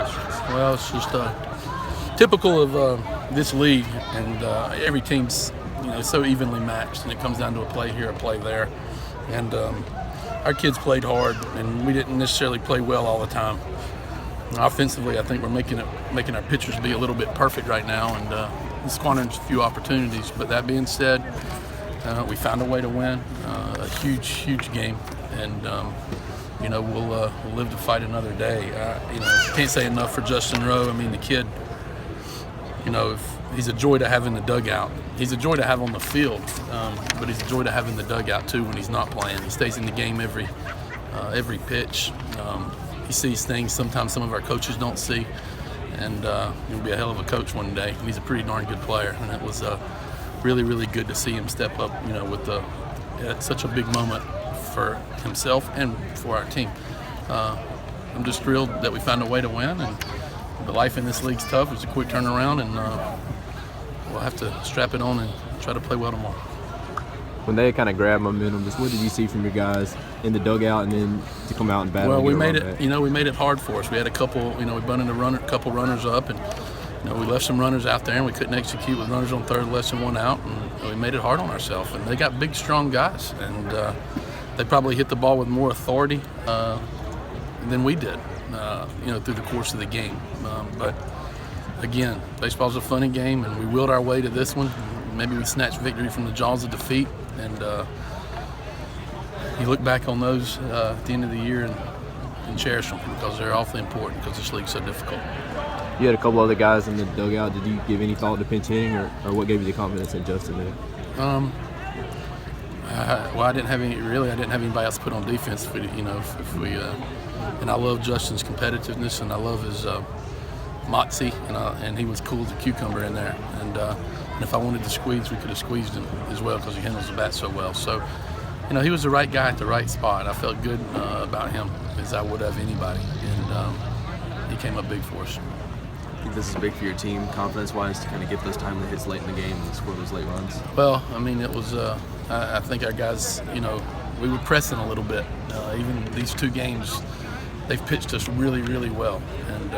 questions. Well, it's just typical of this league, and every team's so evenly matched, and it comes down to a play here, a play there, and our kids played hard, and we didn't necessarily play well all the time. Offensively, I think we're making our pitchers be a little bit perfect right now, and squandering a few opportunities. But that being said, we found a way to win a huge game, and we'll live to fight another day. Can't say enough for Justin Rowe. I mean, the kid, he's a joy to have in the dugout. He's a joy to have on the field, but he's a joy to have in the dugout too when he's not playing. He stays in the game every pitch. He sees things sometimes some of our coaches don't see, and he'll be a hell of a coach one day. And he's a pretty darn good player, and it was really good to see him step up, with such a big moment for himself and for our team. I'm just thrilled that we found a way to win, and the life in this league's tough. It's a quick turnaround, and we'll have to strap it on and try to play well tomorrow. When they kind of grabbed momentum, just what did you see from your guys in the dugout and then to come out and battle? Well, we made it hard for us. We had a couple, we bunted a couple runners up, and we left some runners out there, and we couldn't execute with runners on third, less than one out, and we made it hard on ourselves. And they got big, strong guys, and they probably hit the ball with more authority than we did, through the course of the game. But again, baseball's a funny game, and we willed our way to this one. Maybe we snatched victory from the jaws of defeat, and you look back on those at the end of the year and cherish them, because they're awfully important, because this league's so difficult. You had a couple other guys in the dugout. Did you give any thought to pinch hitting, or what gave you the confidence in Justin there? I didn't have anybody else to put on defense. And I love Justin's competitiveness, and I love his moxie, and he was cool as a cucumber in there. And if I wanted to squeeze, we could have squeezed him as well, because he handles the bat so well. So, he was the right guy at the right spot. I felt good about him, as I would have anybody, and he came up big for us. I think this is big for your team, confidence-wise, to kind of get those timely hits late in the game and score those late runs? Well, I mean, it was. I think our guys, we were pressing a little bit. Even these two games, they've pitched us really well, and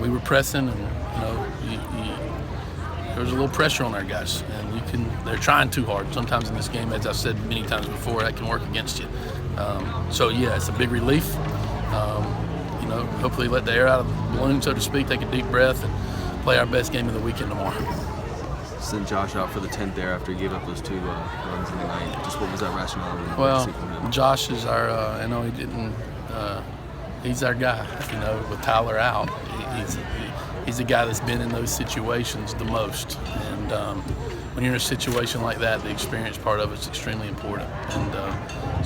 we were pressing, and there was a little pressure on our guys, and they're trying too hard. Sometimes in this game, as I've said many times before, that can work against you. So yeah, it's a big relief. Hopefully let the air out of the balloon, so to speak, take a deep breath, and play our best game of the weekend tomorrow. Sent Josh out for the 10th there after he gave up those two runs in the night. Just what was that rationale? Well, Josh is our, I know he didn't, he's our guy, with Tyler out. He's a guy that's been in those situations the most. And when you're in a situation like that, the experience part of it's extremely important. And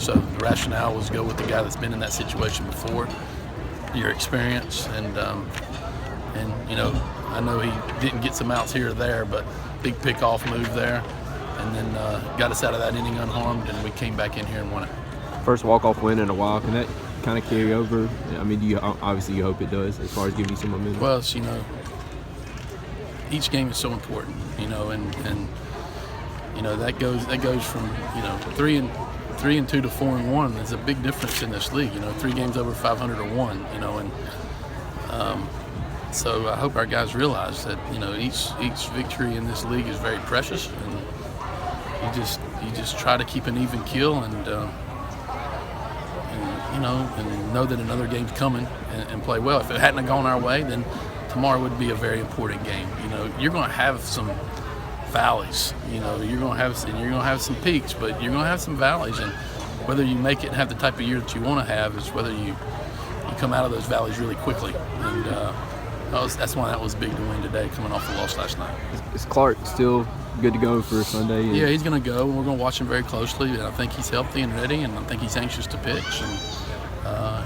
so the rationale was go with the guy that's been in that situation before, your experience, and I know he didn't get some outs here or there, but big pickoff move there, and then got us out of that inning unharmed, and we came back in here and won it. First walk-off win in a while. Can that kind of carry over? I mean, you hope it does, as far as giving you some momentum? Well, each game is so important, and that goes from 3-2 to 4-1. There's a big difference in this league. 3 games over 500 or 1. So I hope our guys realize that each victory in this league is very precious, and you just try to keep an even keel, and know that another game's coming, and play well. If it hadn't gone our way, then tomorrow would be a very important game. You're going to have some valleys. You're going to have some peaks, but you're going to have some valleys, and whether you make it and have the type of year that you want to have is whether you come out of those valleys really quickly. And that's why that was big to win today, coming off the loss last night. Is Clark still good to go for Sunday? Yeah, he's going to go, and we're going to watch him very closely. And I think he's healthy and ready, and I think he's anxious to pitch.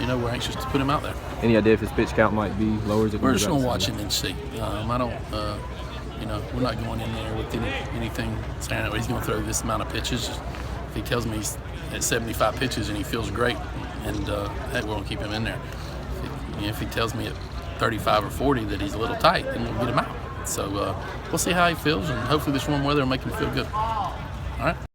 And we're anxious to put him out there. Any idea if his pitch count might be lower? We're just going to watch him and see. I don't. We're not going in there with anything saying that he's going to throw this amount of pitches. If he tells me he's at 75 pitches and he feels great, and we're going to keep him in there. If he tells me at 35 or 40 that he's a little tight, then we'll get him out. So we'll see how he feels, and hopefully this warm weather will make him feel good. All right.